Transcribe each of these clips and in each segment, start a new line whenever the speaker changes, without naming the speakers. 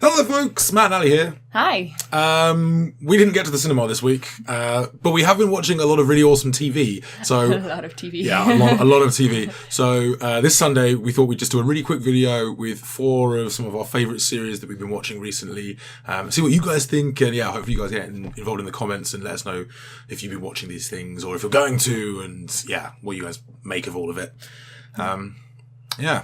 Hello folks, Matt and Ali here.
Hi.
We didn't get to the cinema this week, but we have been watching a lot of really awesome TV. So
A lot of TV.
Yeah, a lot of TV. So this Sunday we thought we'd just do a really quick video with 4 of some of our favourite series that we've been watching recently. See what you guys think, and yeah, hopefully you guys get involved in the comments and let us know if you've been watching these things or if you're going to, and yeah, what you guys make of all of it. Yeah.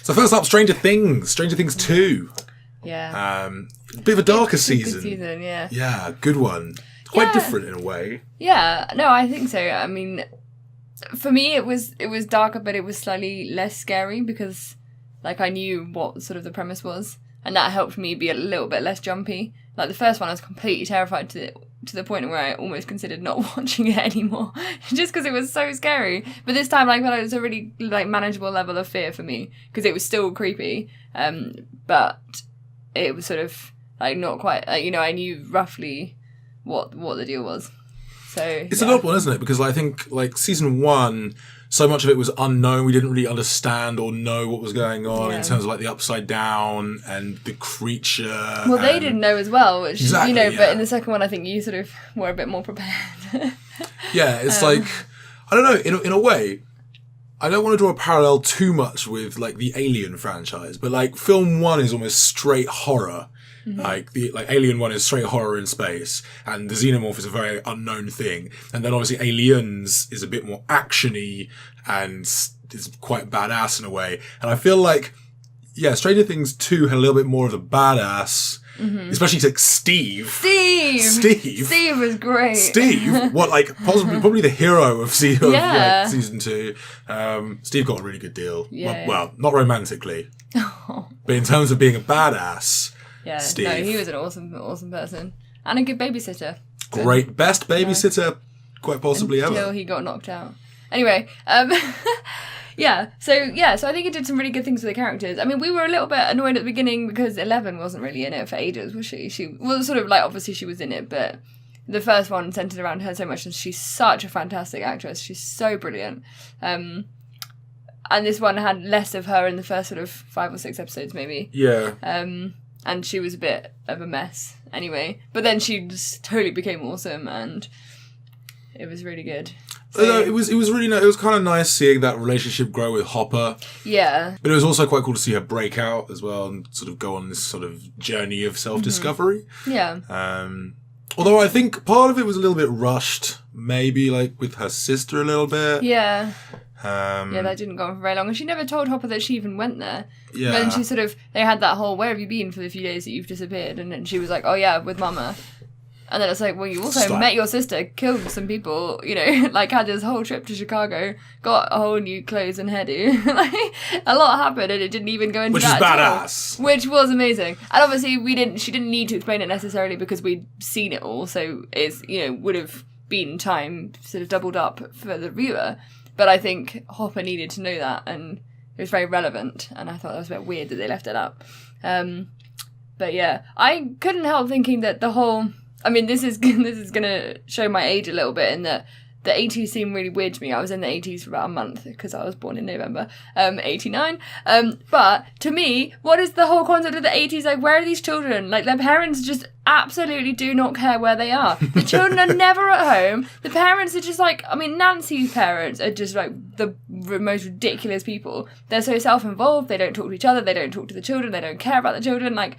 So first up, Stranger Things. Stranger Things 2.
Yeah.
A bit of a darker season.
Good season, yeah.
Yeah, good one. It's quite different in a way.
Yeah, no, I think so. I mean, for me, it was darker, but it was slightly less scary because, like, I knew what sort of the premise was, and that helped me be a little bit less jumpy. Like, the first one, I was completely terrified to the point where I almost considered not watching it anymore, just because it was so scary. But this time, like, it was a really like manageable level of fear for me because it was still creepy, but it was sort of like not quite. I knew roughly what the deal was. So
it's an odd one, isn't it? Because I think like season 1, so much of it was unknown. We didn't really understand or know what was going on in terms of like the upside down and the creature.
Well, they didn't know as well, which
exactly,
But in the second one, I think you sort of were a bit more prepared.
Yeah, it's like I don't know. In a way, I don't want to draw a parallel too much with like the Alien franchise, but like film 1 is almost straight horror. Mm-hmm. Like Alien 1 is straight horror in space, and the Xenomorph is a very unknown thing, and then obviously Aliens is a bit more actiony and is quite badass in a way. And I feel like, yeah, Stranger Things 2 had a little bit more of the badass, especially like Steve.
Steve was great.
Steve, probably the hero of season 2. Steve got a really good deal.
Yeah.
Well, not romantically, but in terms of being a badass.
Yeah,
Steve.
No, he was an awesome person. And a good babysitter.
Great. Best babysitter quite possibly ever.
Until he got knocked out. Anyway, So I think it did some really good things for the characters. I mean, we were a little bit annoyed at the beginning because Eleven wasn't really in it for ages, was she? She was sort of like, obviously she was in it, but the first one centered around her so much, and she's such a fantastic actress. She's so brilliant. And this one had less of her in the first sort of 5 or 6 episodes, maybe.
Yeah.
And she was a bit of a mess anyway. But then she just totally became awesome, and it was really good. So,
it was really nice. It was kind of nice seeing that relationship grow with Hopper.
Yeah.
But it was also quite cool to see her break out as well and sort of go on this sort of journey of self-discovery.
Yeah.
Although I think part of it was a little bit rushed, maybe like with her sister a little bit.
Yeah. That didn't go on for very long. And she never told Hopper that she even went there.
Yeah.
But then they had that whole, where have you been for the few days that you've disappeared? And then she was like, oh yeah, with Mama. And then it's like, well, you also met your sister, killed some people, like had this whole trip to Chicago, got a whole new clothes and hairdo. Like, a lot happened and it didn't even go into that at all. Which was amazing. And obviously she didn't need to explain it necessarily because we'd seen it all. So it's, would have been time sort of doubled up for the viewer. But I think Hopper needed to know that, and it was very relevant, and I thought that was a bit weird that they left it up. But yeah, I couldn't help thinking that the whole... I mean, this is going to show my age a little bit in that the 80s seemed really weird to me. I was in the 80s for about a month because I was born in November, 89. But to me, what is the whole concept of the 80s? Like, where are these children? Like, their parents just absolutely do not care where they are. The children are never at home. The parents are just like, I mean, Nancy's parents are just like the most ridiculous people. They're so self-involved. They don't talk to each other. They don't talk to the children. They don't care about the children. Like,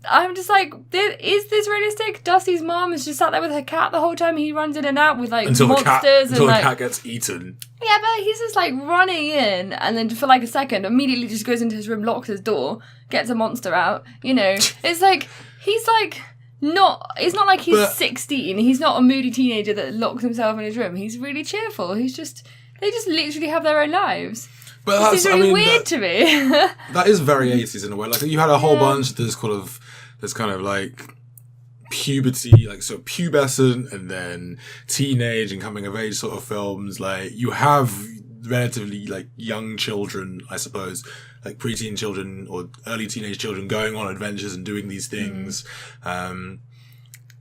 I'm just like, is this realistic? Dusty's mom is just sat there with her cat the whole time. He runs in and out with like monsters
until the cat gets eaten.
Yeah, but he's just like running in, and then for like a second, immediately just goes into his room, locks his door, gets a monster out. It's like he's like not. It's not like he's 16. He's not a moody teenager that locks himself in his room. He's really cheerful. They just literally have their own lives.
But
that's really weird to me.
That is very 80s in a way. Like you had a whole bunch of this kind of like puberty, like so pubescent and then teenage and coming of age sort of films. Like you have relatively like young children, I suppose, like preteen children or early teenage children going on adventures and doing these things.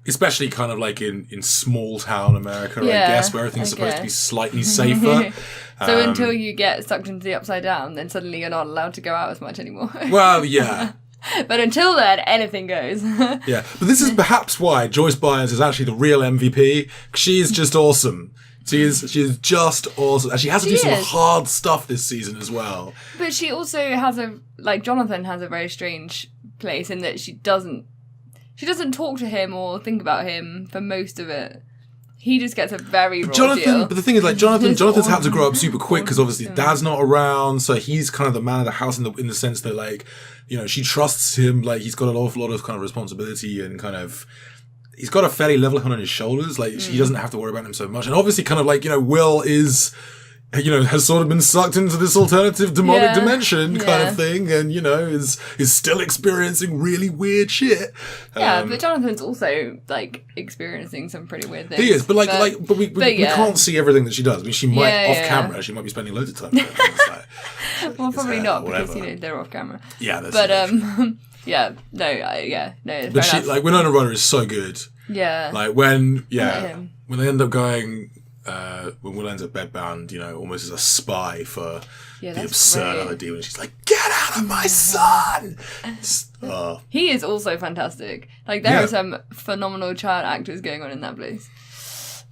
especially kind of like in small town America, I
Yeah,
guess, where everything's supposed to be slightly safer.
So until you get sucked into the Upside Down, then suddenly you're not allowed to go out as much anymore.
Well, yeah.
But until then, anything goes.
Yeah, but this is perhaps why Joyce Byers is actually the real MVP. She is just awesome. She is just awesome. And she has to do some hard stuff this season as well.
But she also has Jonathan has a very strange place in that she doesn't talk to him or think about him for most of it. He just gets a very raw deal.
But the thing is, like, Jonathan's had to grow up super quick because obviously Dad's not around, so he's kind of the man of the house in the sense that, like, you know, she trusts him. Like, he's got an awful lot of kind of responsibility and kind of, he's got a fairly level head on his shoulders. Like, she doesn't have to worry about him so much. And obviously, kind of like, you know, Will is, you know, has sort of been sucked into this alternative demonic dimension kind of thing, and, you know, is still experiencing really weird shit.
Yeah, but Jonathan's also, like, experiencing some pretty weird things.
He is, but we can't see everything that she does. I mean, she might off camera, she might be spending loads of time doing things like,
well, probably not, because, you know, they're off camera.
Yeah, that's
but
but she, like, Winona Ryder is so good.
Yeah.
Like, when they end up going, when Will ends up bedbound, you know, almost as a spy for the absurd idea, when she's like, "Get out of my son!"
He is also fantastic. Like, there are some phenomenal child actors going on in that place.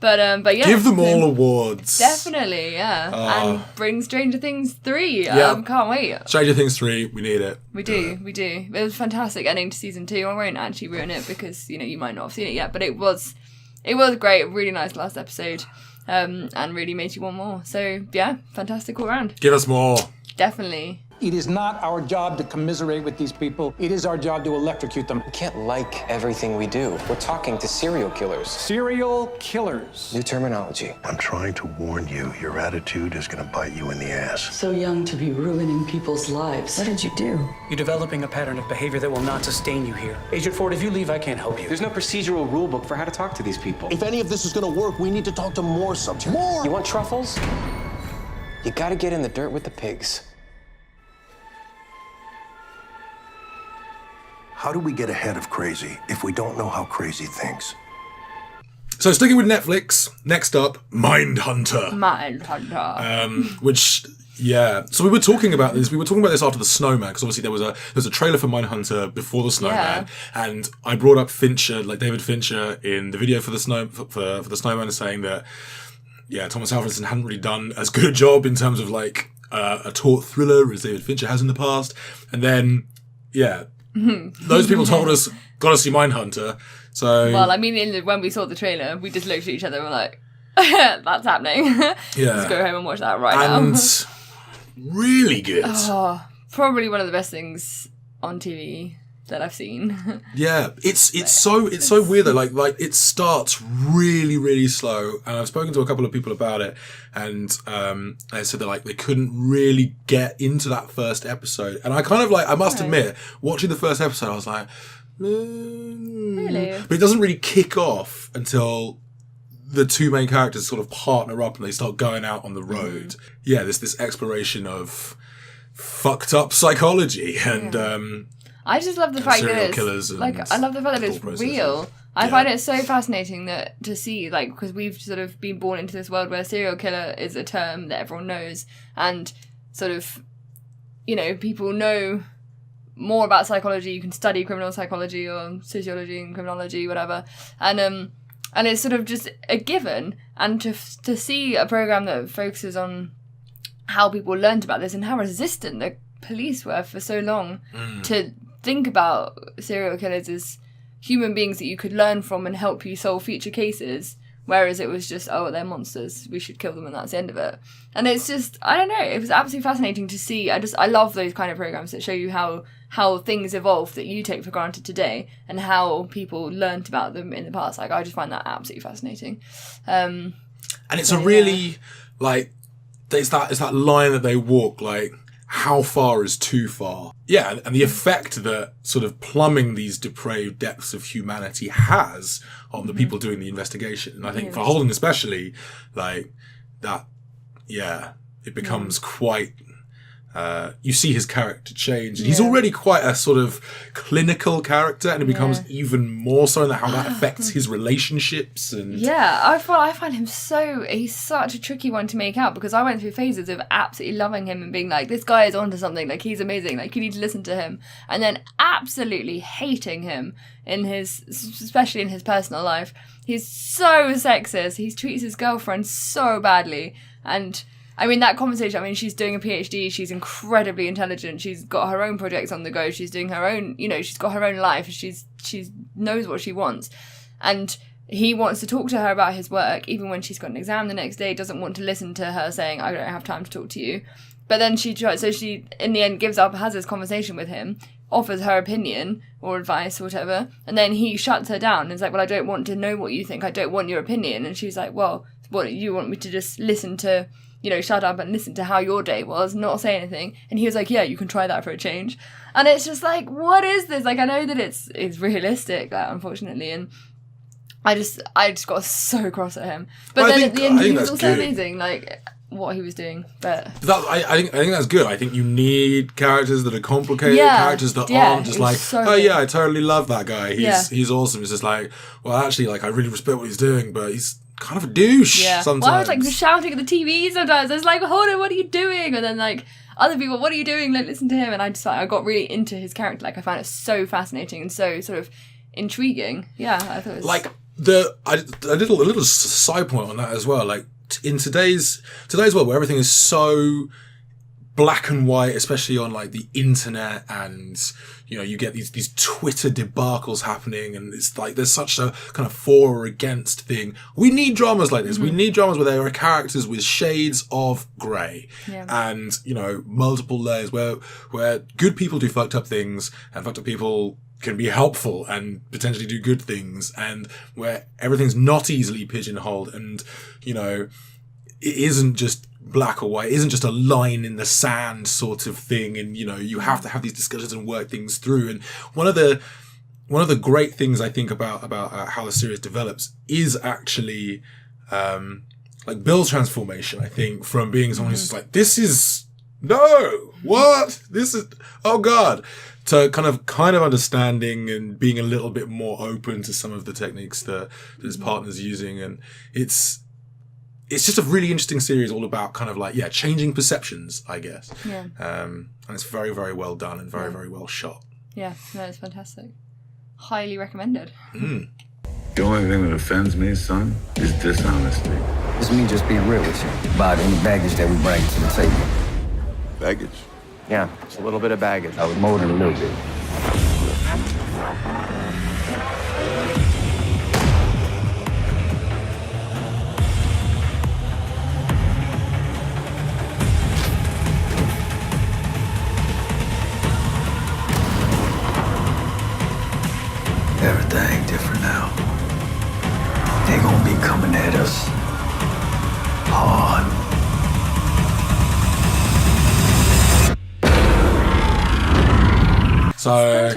But yeah,
give them all awards.
Definitely, yeah. And bring Stranger Things 3. Can't wait.
Stranger Things 3, we need it.
We do. It was a fantastic ending to season 2. I won't actually ruin it because, you know, you might not have seen it yet, but it was great. Really nice last episode. And really made you want more. So, yeah, fantastic all round.
Give us more.
Definitely.
It is not our job to commiserate with these people. It is our job to electrocute them.
We can't like everything we do. We're talking to serial killers.
Serial killers.
New terminology.
I'm trying to warn you. Your attitude is going to bite you in the ass.
So young to be ruining people's lives. What did you do?
You're developing a pattern of behavior that will not sustain you here. Agent Ford, if you leave, I can't help you.
There's no procedural rule book for how to talk to these people.
If any of this is going to work, we need to talk to more subjects. More!
You want truffles? You gotta get in the dirt with the pigs.
How do we get ahead of crazy if we don't know how crazy thinks?
So sticking with Netflix, next up, Mindhunter. Which, yeah. So we were talking about this. We were talking about this after The Snowman, because obviously there was a trailer for Mindhunter before The Snowman, and I brought up Fincher, like David Fincher, in the video for the Snowman, saying that, yeah, Thomas Alfredson hadn't really done as good a job in terms of like a taut thriller as David Fincher has in the past, and then those people told us, gotta see Mindhunter. So,
well, I mean, when we saw the trailer, we just looked at each other and were like, that's happening. Let's go home and watch that now.
And really good.
Oh, probably one of the best things on TV that I've seen.
Yeah, it's so weird though. Like it starts really, really slow, and I've spoken to a couple of people about it, and they said that like they couldn't really get into that first episode, and I kind of like, I must admit, watching the first episode, I was like,
Really?
But it doesn't really kick off until the two main characters sort of partner up and they start going out on the road. Yeah, there's this exploration of fucked up psychology and
I just love the fact that it's
killers
like, I love the fact that it's real. I find it so fascinating that to see, like, because we've sort of been born into this world where serial killer is a term that everyone knows, and sort of, you know, people know more about psychology. You can study criminal psychology or sociology and criminology, whatever, and it's sort of just a given. And to see a program that focuses on how people learned about this and how resistant the police were for so long to think about serial killers as human beings that you could learn from and help you solve future cases, whereas it was just, oh, they're monsters, we should kill them and that's the end of it. And it's just, I don't know, it was absolutely fascinating to see. I love those kind of programs that show you how things evolve that you take for granted today and how people learnt about them in the past. Like, I just find that absolutely fascinating.
And it's a really, like, it's that line that they walk, like, how far is too far? Yeah, and the effect that sort of plumbing these depraved depths of humanity has on the people doing the investigation. And I think for Holden especially, like, that, yeah, it becomes quite you see his character change. He's already quite a sort of clinical character, and it becomes even more so in how that affects his relationships. And
I find him he's such a tricky one to make out, because I went through phases of absolutely loving him and being like, this guy is onto something, like he's amazing, like you need to listen to him, and then absolutely hating him especially in his personal life. He's so sexist. He treats his girlfriend so badly, and I mean, that conversation, she's doing a PhD, she's incredibly intelligent, she's got her own projects on the go, she's doing her own, she's got her own life, she knows what she wants. And he wants to talk to her about his work, even when she's got an exam the next day, doesn't want to listen to her saying, I don't have time to talk to you. But then she in the end gives up, has this conversation with him, offers her opinion or advice or whatever, and then he shuts her down and is like, well, I don't want to know what you think, I don't want your opinion. And she's like, well, what, you want me to just listen to, shut up and listen to how your day was, not say anything? And he was like, yeah, you can try that for a change. And it's just like, what is this? Like, I know that it's realistic, like, unfortunately, and I just got so cross at him. But then at the end, he was also amazing, like, what he was doing. But
I think that's good. I think you need characters that are complicated, characters that aren't just like, I totally love that guy. He's awesome. It's just like, well, actually, like, I really respect what he's doing, but he's kind of a douche sometimes.
Well, I was like shouting at the TV sometimes. I was like, hold on, what are you doing? And then like other people, what are you doing? Like, listen to him. And I got really into his character. Like, I found it so fascinating and so sort of intriguing. Yeah, I thought it was
like I did a little side point on that as well. Like in today's world where everything is so black and white, especially on like the internet, and you get these Twitter debacles happening, and it's like there's such a kind of for or against thing. We need dramas like this. We need dramas where there are characters with shades of grey and multiple layers where good people do fucked up things and fucked up people can be helpful and potentially do good things, and where everything's not easily pigeonholed, and it isn't just black or white, it isn't just a line in the sand sort of thing, and you have to have these discussions and work things through. And one of the great things I think about how the series develops is actually like Bill's transformation. I think from being someone who's just like, this is oh god, to kind of understanding and being a little bit more open to some of the techniques that his partner's using. And it's just a really interesting series, all about kind of like, changing perceptions, I guess. Yeah. And it's very, very well done and very, very well shot.
Yeah, no, it's fantastic. Highly recommended.
The only thing that offends me, son, is dishonesty.
It's me just being real with you about any baggage that we bring to the table.
Baggage?
Yeah, it's a little bit of baggage.
I was more than a little bit. Everything different now. They gonna be coming at us hard.
So
I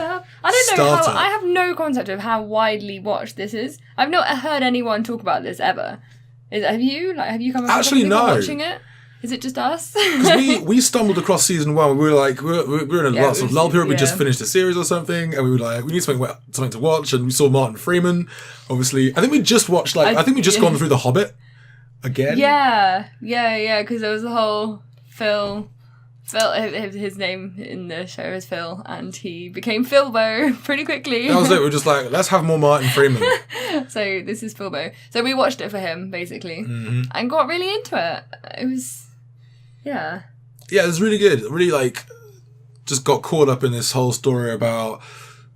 don't know how. I have no concept of how widely watched this is. I've not heard anyone talk about this ever. Have you? Like, have you come across
Actually,
people
no.
watching it? Is it just us?
Because we stumbled across season 1. We were like, we were in a lot of lull period. We just finished a series or something, and we were like, we need something to watch. And we saw Martin Freeman, obviously. I think we just watched I think we just gone through The Hobbit again.
Yeah. Because there was the whole Phil. His name in the show is Phil, and he became Philbo pretty quickly.
That was it. We were just like, let's have more Martin Freeman.
So this is Philbo. So we watched it for him, basically, and got really into it. It was, yeah,
it was really good. Really, just got caught up in this whole story about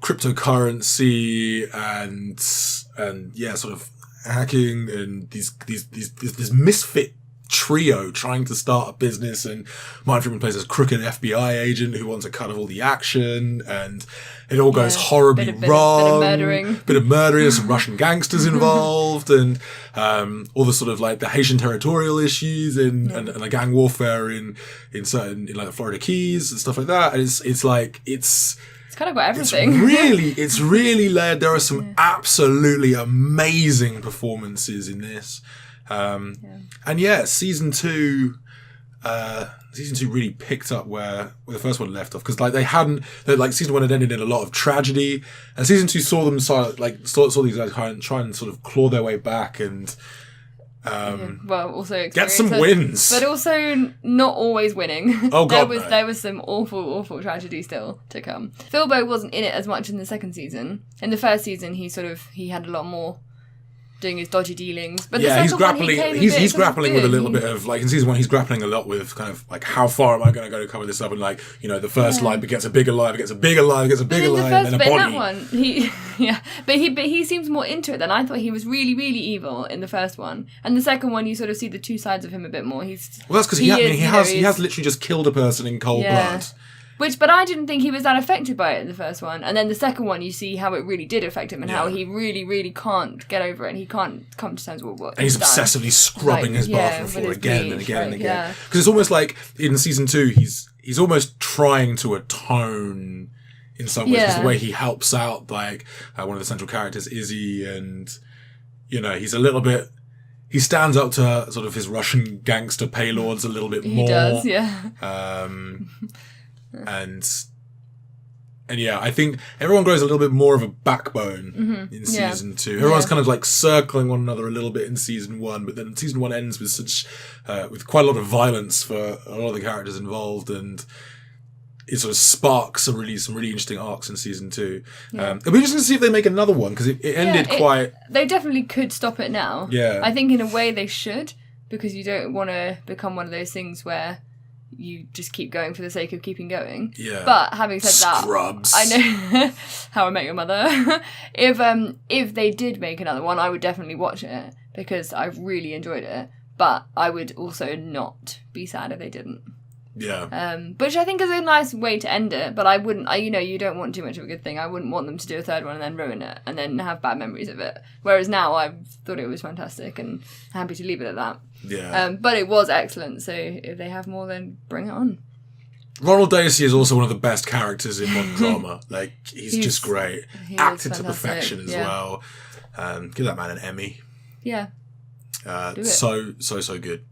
cryptocurrency and sort of hacking and this misfit trio trying to start a business, and Martin Freeman plays this crooked FBI agent who wants a cut of all the action, and it all goes horribly wrong. Bit of murdering, some Russian gangsters involved, and all the sort of like the Haitian territorial issues and the gang warfare in certain like the Florida Keys and stuff like that. And it's
kind of got everything.
It's really layered. There are some absolutely amazing performances in this. And season 2, season 2 really picked up where the first one left off, because like like season 1 had ended in a lot of tragedy, and season 2 saw them saw these guys try and sort of claw their way back and
well, also
get some wins,
but also not always winning.
Oh god,
there was some awful tragedy still to come. Philbo wasn't in it as much in the second season. In the first season, he had a lot more doing his dodgy dealings. But
yeah, he's grappling. He's grappling with a little
good.
bit of like in season 1. He's grappling a lot with kind of like, how far am I going to go to cover this up? And like, you know, the first lie begets a bigger lie, begets a bigger lie, begets a bigger lie, and then a body.
In that one, he seems more into it than I thought. He was really evil in the first one, and the second one you sort of see the two sides of him a bit more. Well,
that's because he has literally just killed a person in cold blood.
But I didn't think he was that affected by it in the first one. And then the second one, you see how it really did affect him and how he really can't get over it and he can't come to terms with what
and he's obsessively scrubbing his bathroom floor again and again and again. Because it's almost like in season 2, he's almost trying to atone in some ways. Because the way he helps out, like, one of the central characters, Izzy, and, you know, he's a little bit... He stands up to sort of his Russian gangster paylords a little bit more.
He does, yeah.
And yeah, I think everyone grows a little bit more of a backbone in season 2. Everyone's kind of like circling one another a little bit in season 1, but then season 1 ends with with quite a lot of violence for a lot of the characters involved, and it sort of sparks some really interesting arcs in season 2. It'll be interesting to see if they make another one, because it ended quite...
They definitely could stop it now.
Yeah.
I think in a way they should, because you don't want to become one of those things where you just keep going for the sake of keeping going.
Yeah.
But having said
Scrubs.
that, I know How I Met Your Mother. If they did make another one, I would definitely watch it because I really enjoyed it. But I would also not be sad if they didn't.
Yeah.
Which I think is a nice way to end it, but I wouldn't, you don't want too much of a good thing. I wouldn't want them to do a third one and then ruin it and then have bad memories of it. Whereas now I thought it was fantastic and happy to leave it at that.
Yeah.
But it was excellent, so if they have more, then bring it on.
Ronald Dacey is also one of the best characters in modern drama. Like, he's just great. Acted to perfection as well. Give that man an Emmy.
Yeah.
So good.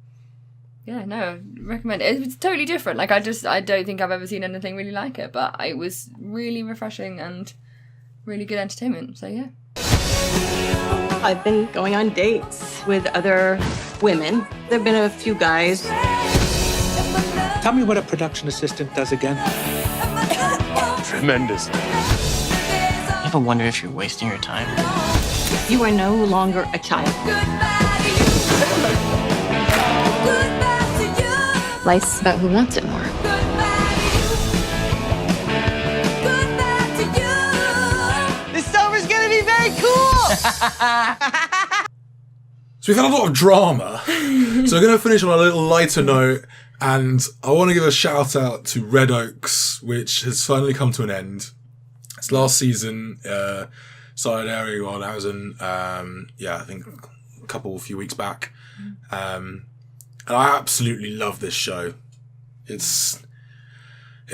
Yeah, no, recommend it. It's totally different. Like, I don't think I've ever seen anything really like it, but it was really refreshing and really good entertainment, so yeah.
I've been going on dates with other women. There've been a few guys.
Tell me what a production assistant does again.
Tremendous.
I ever wonder if you're wasting your time?
You are no longer a child.
Life's about who wants it more.
This summer's gonna be very cool!
So we've had a lot of drama. So we're going to finish on a little lighter note, and I want to give a shout out to Red Oaks, which has finally come to an end. It's last season, started airing on Amazon, I think a few weeks back. And I absolutely love this show. It's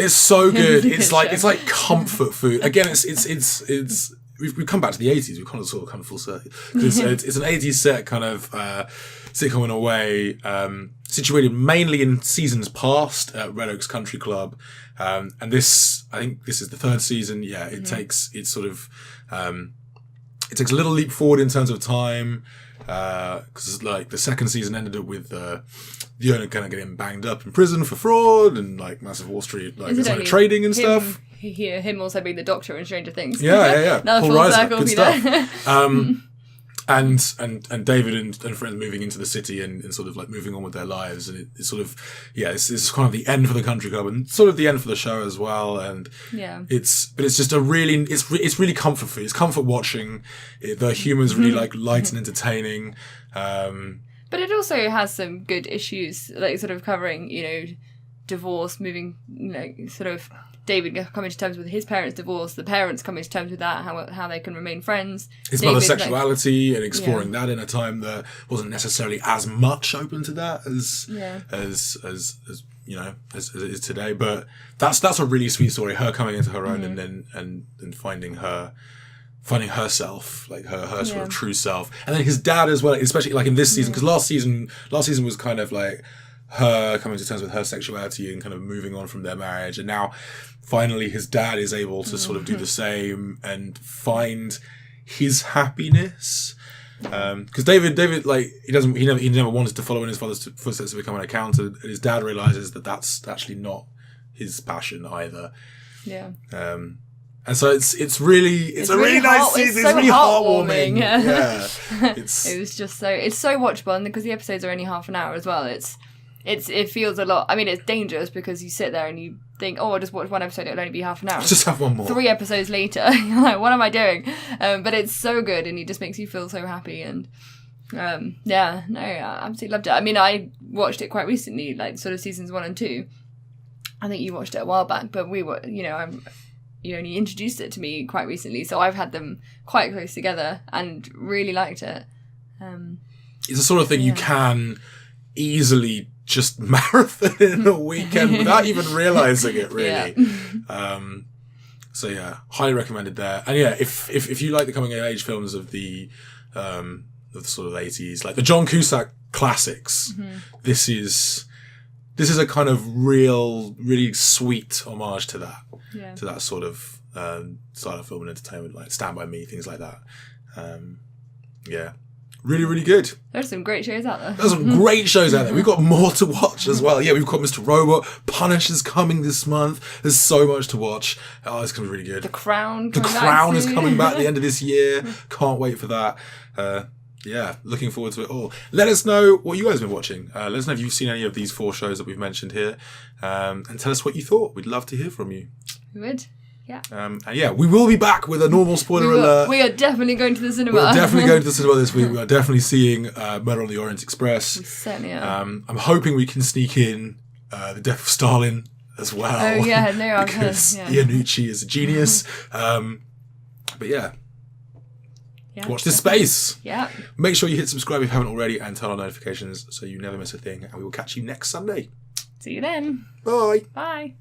so good. It's like comfort food. Again, it's we've come back to the 80s. We've kind of come full circle. It's an 80s set kind of sitcom in a way, situated mainly in seasons past at Red Oaks Country Club. And I think this is the third season. Yeah, it takes a little leap forward in terms of time. Because like the second season ended up with the owner kind of getting banged up in prison for fraud and like massive Wall Street trading and stuff.
Him also being the Doctor in Stranger Things.
Yeah.
Another full circle,
good stuff. And David and friends moving into the city and sort of like moving on with their lives, and it's sort of it's kind of the end for the country club and sort of the end for the show as well. And it's just a really it's really comfort food. It's comfort watching. The humor's really like light and entertaining.
But it also has some good issues, like sort of covering divorce, moving sort of David coming to terms with his parents' divorce, the parents coming to terms with that, how they can remain friends.
His mother's sexuality and exploring that in a time that wasn't necessarily as much open to that as it is today. But that's a really sweet story. Her coming into her own and finding herself, like her sort of true self. And then his dad as well, especially like in this season, because last season was kind of like her coming to terms with her sexuality and kind of moving on from their marriage. And now finally his dad is able to sort of do the same and find his happiness. Because David, like he never wanted to follow in his father's footsteps to become an accountant, and his dad realizes that that's actually not his passion either.
Yeah.
And so it's a really nice season. It's really heartwarming. Yeah.
It's so watchable, and because the episodes are only half an hour as well, it feels a lot. I mean, it's dangerous because you sit there and you think, oh, I'll just watch one episode, it'll only be half an hour.
Just have one more.
3 episodes later, you're like, what am I doing? But it's so good, and it just makes you feel so happy. And I absolutely loved it. I mean, I watched it quite recently, like sort of seasons 1 and 2. I think you watched it a while back, but we were, you only introduced it to me quite recently, so I've had them quite close together and really liked it.
It's the sort of thing you can easily just marathon in a weekend without even realizing it, really. So yeah, highly recommended there. And yeah, if you like the coming of age films of the sort of 80s, like the John Cusack classics, this is a kind of really sweet homage to that. Yeah. To that sort of style of film and entertainment, like Stand By Me, things like that. Really, really good.
There's some great shows out there.
There's some great shows out there. We've got more to watch as well. Yeah, we've got Mr. Robot. Punisher's coming this month. There's so much to watch. Oh, it's going to be really good.
The Crown.
The Crown is coming back at the end of this year. Can't wait for that. Looking forward to it all. Let us know what you guys have been watching. Let us know if you've seen any of these 4 shows that we've mentioned here. And tell us what you thought. We'd love to hear from you.
We would. Yeah.
And we will be back with a normal spoiler alert.
We are definitely going to the cinema.
We're definitely going to the cinema this week. We are definitely seeing Murder on the Orient Express.
We certainly are.
I'm hoping we can sneak in The Death of Stalin as well.
Oh, yeah. No, I've heard.
Because Iannucci is a genius. But yeah. Watch this space.
Yeah.
Make sure you hit subscribe if you haven't already and turn on notifications so you never miss a thing. And we will catch you next Sunday.
See you then.
Bye.
Bye.